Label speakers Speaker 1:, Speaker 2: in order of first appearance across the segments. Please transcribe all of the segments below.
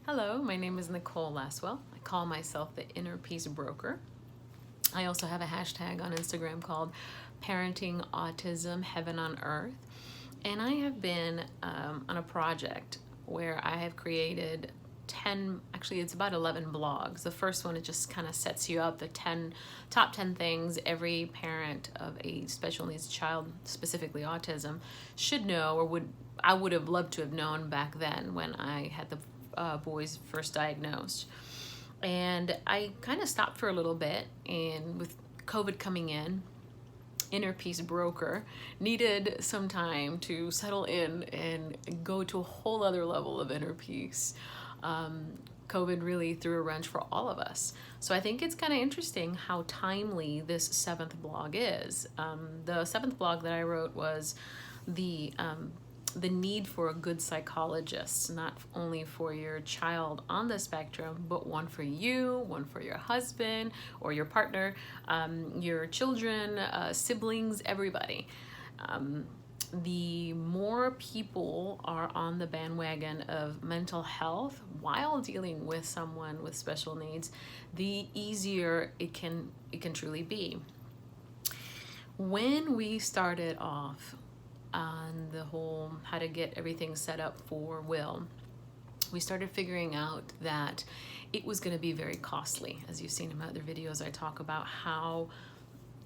Speaker 1: Hello, my name is Nicole Laswell. I call myself the Inner Peace Broker. I also have a hashtag on Instagram called Parenting Autism Heaven on Earth. And I have been on a project where I have created 10, actually it's about 11 blogs. The first one, it just kind of sets you up the top 10 things every parent of a special needs child, specifically autism, should know or I would have loved to have known back then when I had the boys first diagnosed. And I kind of stopped for a little bit, and with COVID coming in, Inner Peace Broker needed some time to settle in and go to a whole other level of inner peace. COVID really threw a wrench for all of us. So I think it's kind of interesting how timely this 7th blog is. The 7th blog that I wrote was the need for a good psychologist, not only for your child on the spectrum, but one for you, one for your husband or your partner, your children, siblings, everybody. The more people are on the bandwagon of mental health while dealing with someone with special needs, the easier it can truly be. When we started off on the whole how to get everything set up for Will, we started figuring out that it was going to be very costly. As you've seen in my other videos, I talk about how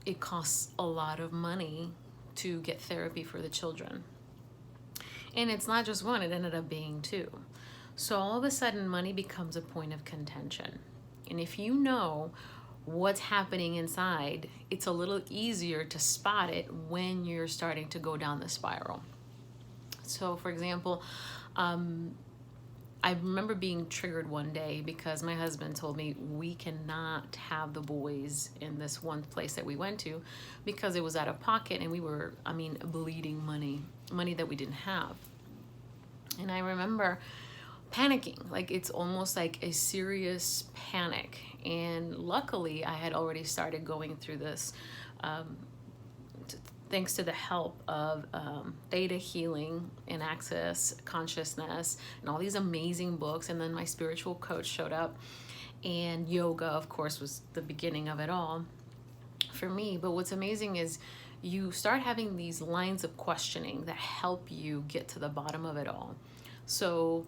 Speaker 1: it costs a lot of money to get therapy for the children. And it's not just one, it ended up being 2. So all of a sudden, money becomes a point of contention. And if you know what's happening inside, it's a little easier to spot it when you're starting to go down the spiral. So for example, I remember being triggered one day because my husband told me we cannot have the boys in this one place that we went to because it was out of pocket and we were, bleeding money that we didn't have. And I remember panicking, like it's almost like a serious panic. And luckily I had already started going through this thanks to the help of theta healing and access consciousness and all these amazing books. And then my spiritual coach showed up, and yoga, of course, was the beginning of it all for me. But what's amazing is you start having these lines of questioning that help you get to the bottom of it all. So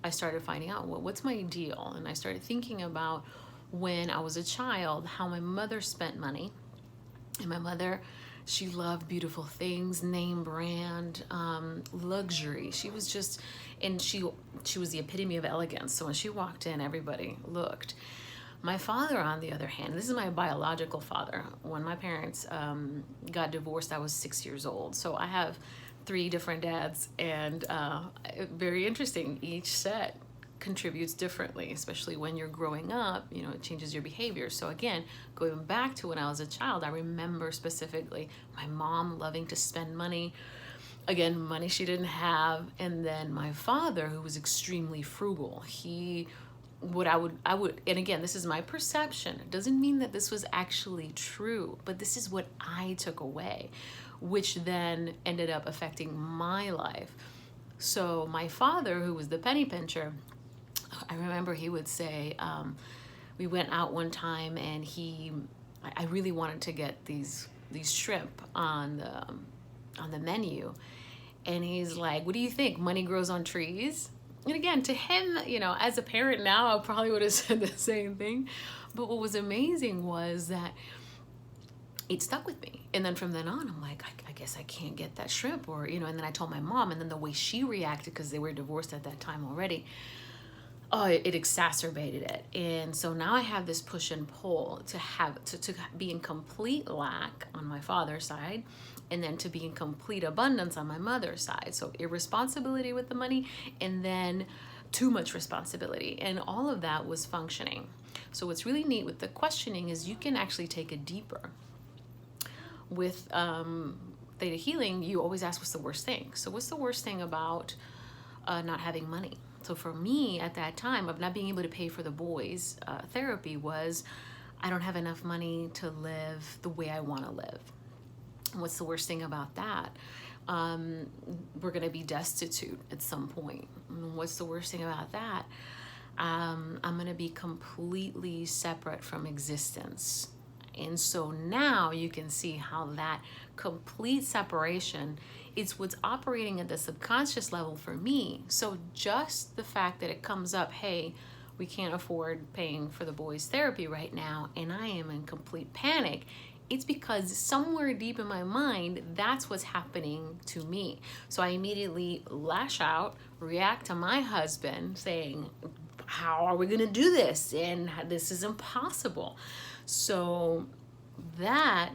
Speaker 1: I started finding out, well, what's my deal? And I started thinking about when I was a child, how my mother spent money. And my mother, she loved beautiful things, name brand, luxury. She was just, and she was the epitome of elegance. So when she walked in, everybody looked. My father, on the other hand, this is my biological father. When my parents got divorced, I was 6 years old. So I have 3 different dads, and very interesting. Each set contributes differently, especially when you're growing up, it changes your behavior. So again, going back to when I was a child, I remember specifically my mom loving to spend money, again, money she didn't have. And then my father, who was extremely frugal, I would, and again, this is my perception. It doesn't mean that this was actually true, but this is what I took away, which then ended up affecting my life. So my father, who was the penny pincher, I remember he would say, we went out one time and I really wanted to get these shrimp on the menu. And he's like, what do you think? Money grows on trees? And again, to him, as a parent now, I probably would have said the same thing. But what was amazing was that it stuck with me. And then from then on, I'm like, I guess I can't get that shrimp, or, and then I told my mom, and then the way she reacted, because they were divorced at that time already, it exacerbated it. And so now I have this push and pull to be in complete lack on my father's side, and then to be in complete abundance on my mother's side. So irresponsibility with the money, and then too much responsibility. And all of that was functioning. So what's really neat with the questioning is you can actually take it deeper. With theta healing, you always ask, what's the worst thing? So what's the worst thing about not having money? So for me at that time of not being able to pay for the boys' therapy was, I don't have enough money to live the way I want to live. And what's the worst thing about that? We're going to be destitute at some point. And what's the worst thing about that? I'm going to be completely separate from existence. And so now you can see how that complete separation is what's operating at the subconscious level for me. So just the fact that it comes up, hey, we can't afford paying for the boys' therapy right now, and I am in complete panic, it's because somewhere deep in my mind, that's what's happening to me. So I immediately lash out, react to my husband saying, how are we gonna do this? And this is impossible. So that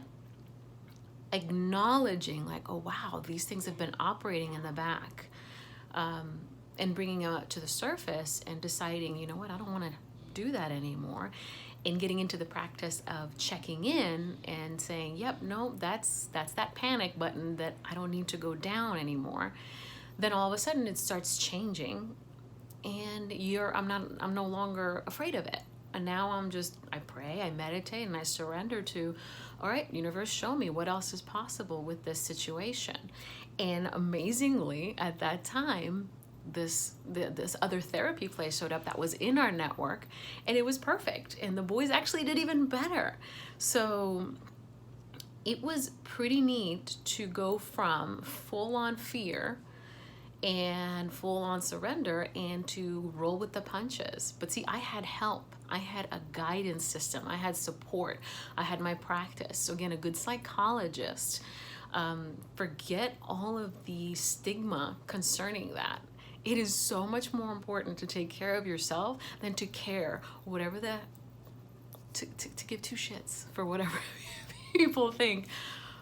Speaker 1: acknowledging like, oh wow, these things have been operating in the back, and bringing it to the surface and deciding, you know what, I don't want to do that anymore, and getting into the practice of checking in and saying, yep, no, that's that panic button that I don't need to go down anymore. Then all of a sudden it starts changing, and I'm no longer afraid of it. And now I pray, I meditate, and I surrender to, all right, universe, show me what else is possible with this situation. And amazingly, at that time, this other therapy place showed up that was in our network, and it was perfect. And the boys actually did even better. So it was pretty neat to go from full-on fear and full-on surrender and to roll with the punches. But see, I had help. I had a guidance system. I had support. I had my practice. So again, a good psychologist. Forget all of the stigma concerning that. It is so much more important to take care of yourself than to care whatever to give two shits for whatever people think,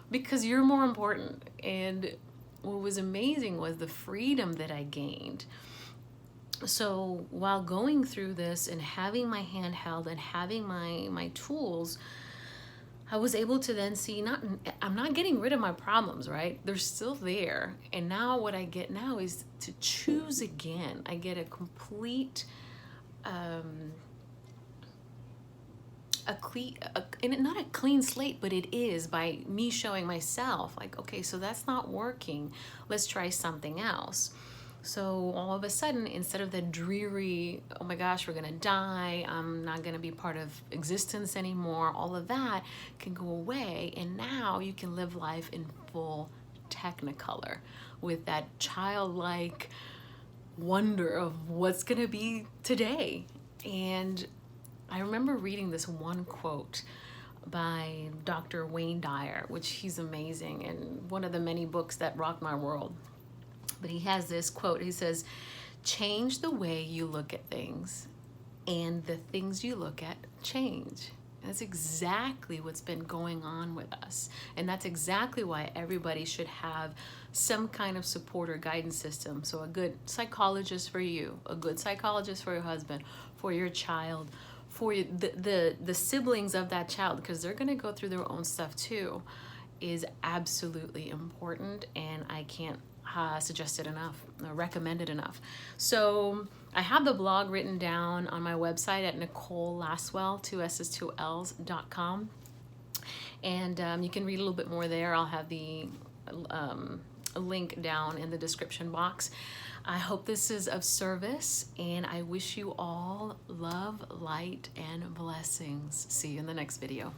Speaker 1: because you're more important. And what was amazing was the freedom that I gained. So while going through this and having my hand held and having my tools, I was able to then see, I'm not getting rid of my problems, right? They're still there. And now what I get now is to choose again. I get a complete, and not a clean slate, but it is by me showing myself like, okay, so that's not working. Let's try something else. So all of a sudden, instead of the dreary, oh my gosh, we're gonna die, I'm not gonna be part of existence anymore, all of that can go away. And now you can live life in full technicolor with that childlike wonder of what's gonna be today. And I remember reading this one quote by Dr. Wayne Dyer, which he's amazing, and one of the many books that rocked my world. But he has this quote. He says, change the way you look at things, and the things you look at change. And that's exactly what's been going on with us. And that's exactly why everybody should have some kind of support or guidance system. So a good psychologist for you, a good psychologist for your husband, for your child, for the siblings of that child, because they're gonna go through their own stuff too, is absolutely important. And I can't suggested enough, recommended enough. So I have the blog written down on my website at NicoleLasswell2s2ls.com, and you can read a little bit more there. I'll have the a link down in the description box. I hope this is of service, and I wish you all love, light, and blessings. See you in the next video.